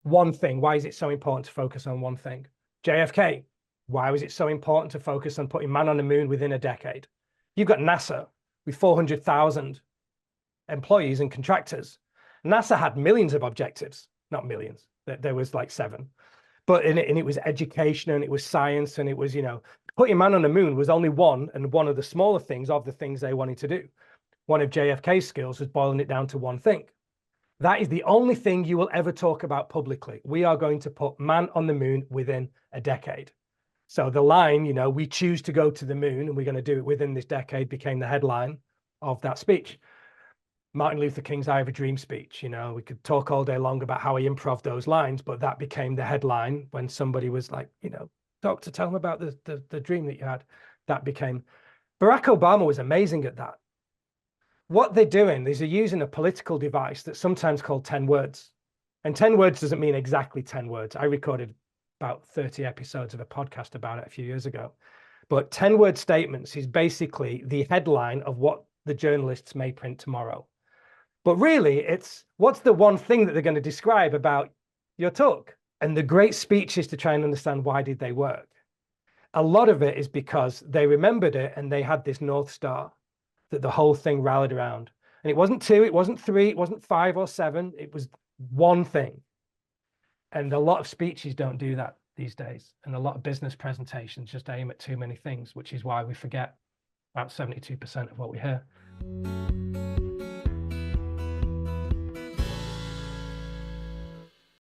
One thing. Why is it so important to focus on one thing? JFK. Why was it so important to focus on putting man on the moon within a decade? You've got NASA with 400,000 employees and contractors. NASA had millions of objectives, not millions. There was like 7. But it was education and it was science and it was, putting man on the moon was only one of the smaller things of the things they wanted to do. One of JFK's skills was boiling it down to one thing. That is the only thing you will ever talk about publicly. We are going to put man on the moon within a decade. So the line, we choose to go to the moon and we're going to do it within this decade became the headline of that speech. Martin Luther King's I Have a Dream speech. We could talk all day long about how he improv those lines, but that became the headline when somebody was like, doctor, tell him about the dream that you had. That became. Barack Obama was amazing at that. What they're doing is they're using a political device that's sometimes called 10 words. And 10 words doesn't mean exactly 10 words. I recorded about 30 episodes of a podcast about it a few years ago. But 10-word statements is basically the headline of what the journalists may print tomorrow. But really, it's what's the one thing that they're going to describe about your talk? And the great speech is to try and understand why did they work. A lot of it is because they remembered it and they had this North Star that the whole thing rallied around. And it wasn't 2, it wasn't 3, it wasn't 5 or 7, it was one thing. And a lot of speeches don't do that these days. And a lot of business presentations just aim at too many things, which is why we forget about 72% of what we hear.